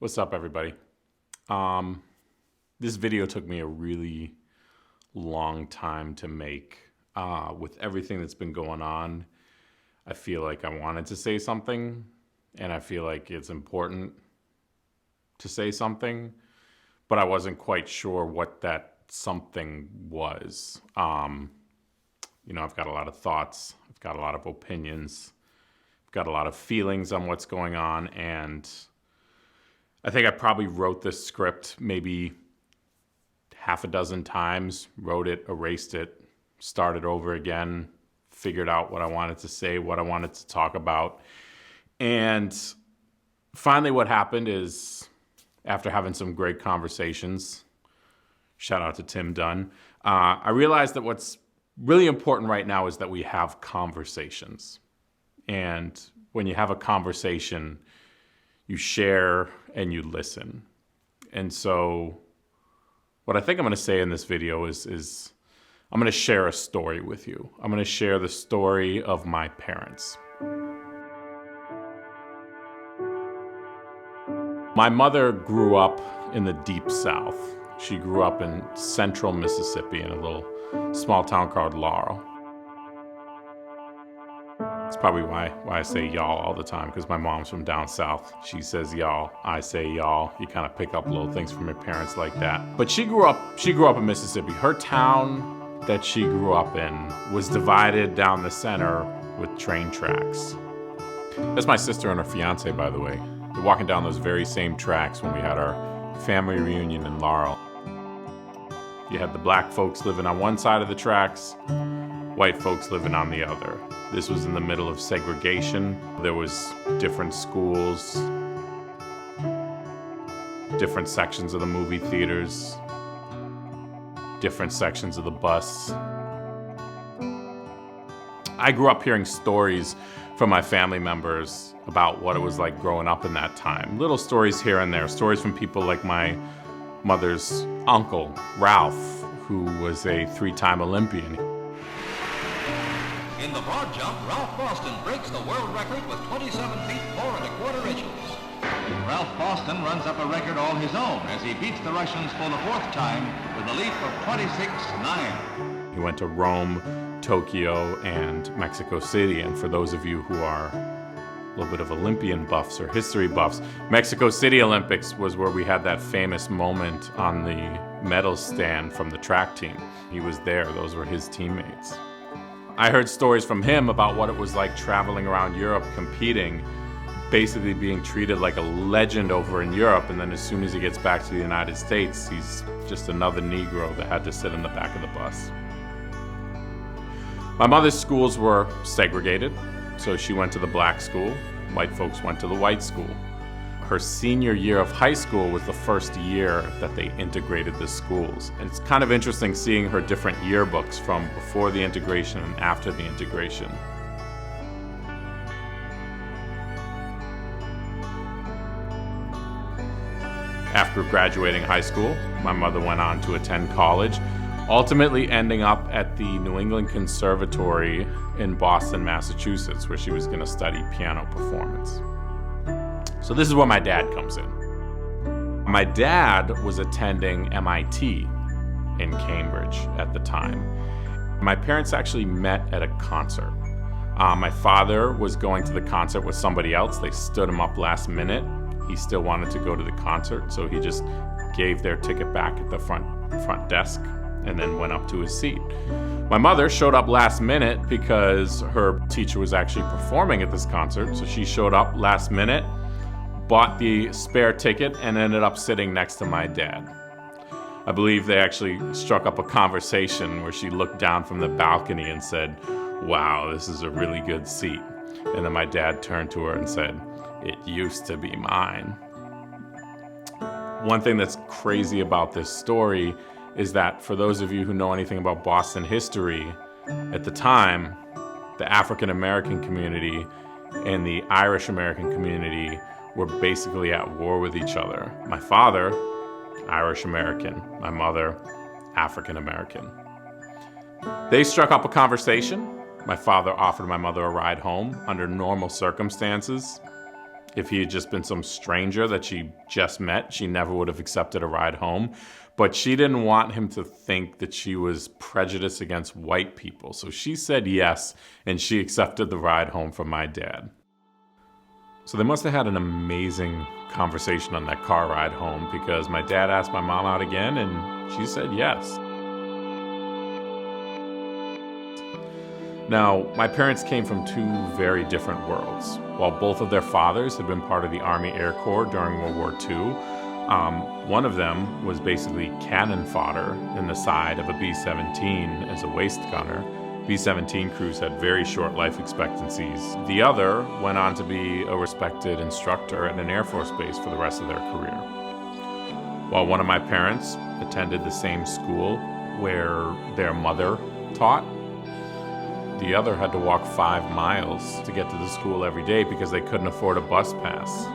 What's up, everybody? This video took me a really long time to make. With everything that's been going on, I feel like I wanted to say something, and I feel like it's important to say something, but I wasn't quite sure what that something was. I've got a lot of thoughts, I've got a lot of opinions, I've got a lot of feelings on what's going on, and I think I probably wrote this script maybe half a dozen times, wrote it, erased it, started over again, figured out what I wanted to say, what I wanted to talk about. And finally what happened is, after having some great conversations, shout out to Tim Dunn, I realized that what's really important right now is that we have conversations. And when you have a conversation, you share and you listen. And so what I think I'm going to say in this video is I'm going to share a story with you. I'm going to share the story of my parents. My mother grew up in the Deep South. She grew up in central Mississippi in a little small town called Laurel. It's probably why I say y'all all the time, because my mom's from down south. She says y'all, I say y'all. You kind of pick up little things from your parents like that. But she grew up in Mississippi. Her town that she grew up in was divided down the center with train tracks. That's my sister and her fiance, by the way. We're walking down those very same tracks when we had our family reunion in Laurel. You had the black folks living on one side of the tracks, white folks living on the other. This was in the middle of segregation. There was different schools, different sections of the movie theaters, different sections of the bus. I grew up hearing stories from my family members about what it was like growing up in that time. Little stories here and there, stories from people like my mother's uncle, Ralph, who was a 3-time Olympian. In the broad jump, Ralph Boston breaks the world record with 27 feet 4¼ inches. Ralph Boston runs up a record all his own as he beats the Russians for the 4th time with a leap of 26.9. He went to Rome, Tokyo, and Mexico City. And for those of you who are a little bit of Olympian buffs or history buffs, Mexico City Olympics was where we had that famous moment on the medal stand from the track team. He was there. Those were his teammates. I heard stories from him about what it was like traveling around Europe competing, basically being treated like a legend over in Europe, and then as soon as he gets back to the United States, he's just another Negro that had to sit in the back of the bus. My mother's schools were segregated, so she went to the black school, white folks went to the white school. Her senior year of high school was the first year that they integrated the schools. And it's kind of interesting seeing her different yearbooks from before the integration and after the integration. After graduating high school, my mother went on to attend college, ultimately ending up at the New England Conservatory in Boston, Massachusetts, where she was going to study piano performance. So this is where my dad comes in. My dad was attending MIT in Cambridge at the time. My parents actually met at a concert. My father was going to the concert with somebody else. They stood him up last minute. He still wanted to go to the concert, so he just gave their ticket back at the front desk and then went up to his seat. My mother showed up last minute because her teacher was actually performing at this concert, so she showed up last minute, bought the spare ticket, and ended up sitting next to my dad. I believe they actually struck up a conversation where she looked down from the balcony and said, "Wow, this is a really good seat." And then my dad turned to her and said, "It used to be mine." One thing that's crazy about this story is that for those of you who know anything about Boston history, at the time, the African American community and the Irish American community were basically at war with each other. My father, Irish American, my mother, African American. They struck up a conversation. My father offered my mother a ride home under normal circumstances. If he had just been some stranger that she just met, she never would have accepted a ride home. But she didn't want him to think that she was prejudiced against white people. So she said yes, and she accepted the ride home from my dad. So they must have had an amazing conversation on that car ride home, because my dad asked my mom out again, and she said yes. Now, my parents came from two very different worlds. While both of their fathers had been part of the Army Air Corps during World War II, one of them was basically cannon fodder in the side of a B-17 as a waist gunner. B-17 crews had very short life expectancies. The other went on to be a respected instructor at an Air Force base for the rest of their career. While one of my parents attended the same school where their mother taught, the other had to walk 5 miles to get to the school every day because they couldn't afford a bus pass.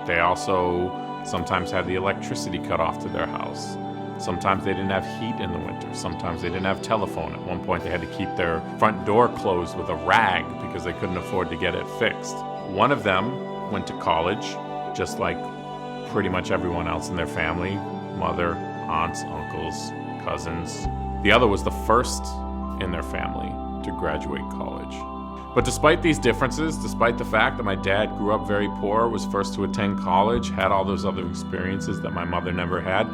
They also sometimes had the electricity cut off to their house. Sometimes they didn't have heat in the winter. Sometimes they didn't have telephone. At one point they had to keep their front door closed with a rag because they couldn't afford to get it fixed. One of them went to college, just like pretty much everyone else in their family. Mother, aunts, uncles, cousins. The other was the first in their family to graduate college. But despite these differences, despite the fact that my dad grew up very poor, was first to attend college, had all those other experiences that my mother never had,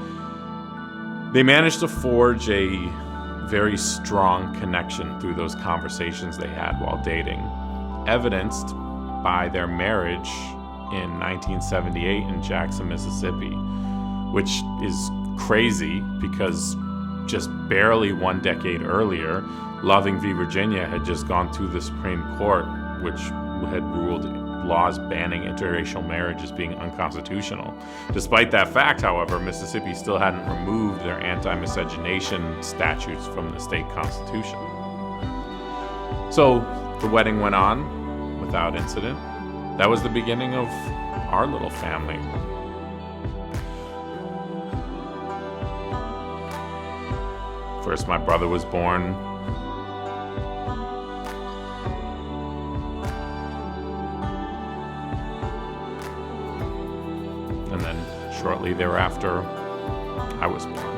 they managed to forge a very strong connection through those conversations they had while dating, evidenced by their marriage in 1978 in Jackson, Mississippi, which is crazy because just barely 1 decade earlier, Loving v. Virginia had just gone through the Supreme Court, which had ruled laws banning interracial marriage as being unconstitutional. Despite that fact, however, Mississippi still hadn't removed their anti-miscegenation statutes from the state constitution. So the wedding went on without incident. That was the beginning of our little family. First, my brother was born. And then shortly thereafter, I was born.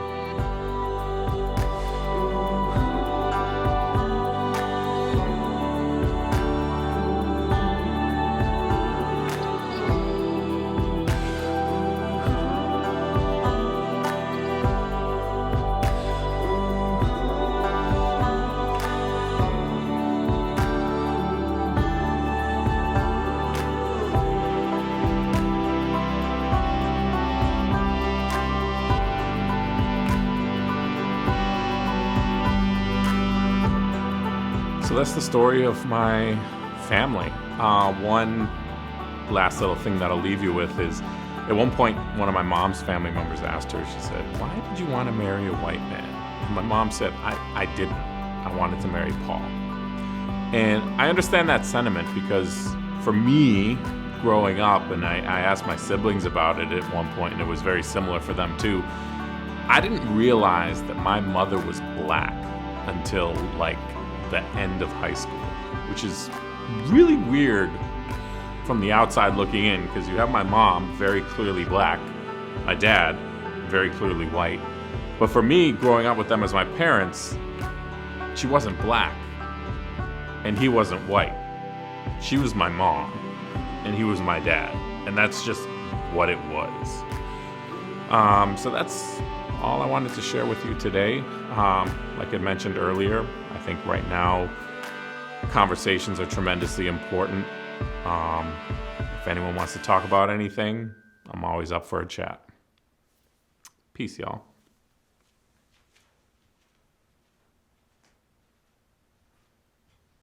So that's the story of my family. One last little thing that I'll leave you with is, at one point, one of my mom's family members asked her, she said, "Why did you want to marry a white man?" And my mom said, I didn't. I wanted to marry Paul. And I understand that sentiment because for me, growing up, and I asked my siblings about it at one point, and it was very similar for them too, I didn't realize that my mother was black until like the end of high school, which is really weird from the outside looking in, because you have my mom, very clearly black, my dad, very clearly white. But for me, growing up with them as my parents, she wasn't black and he wasn't white. She was my mom and he was my dad, and that's just what it was. So that's all I wanted to share with you today. Like I mentioned earlier, I think right now conversations are tremendously important. If anyone wants to talk about anything, I'm always up for a chat. Peace, y'all.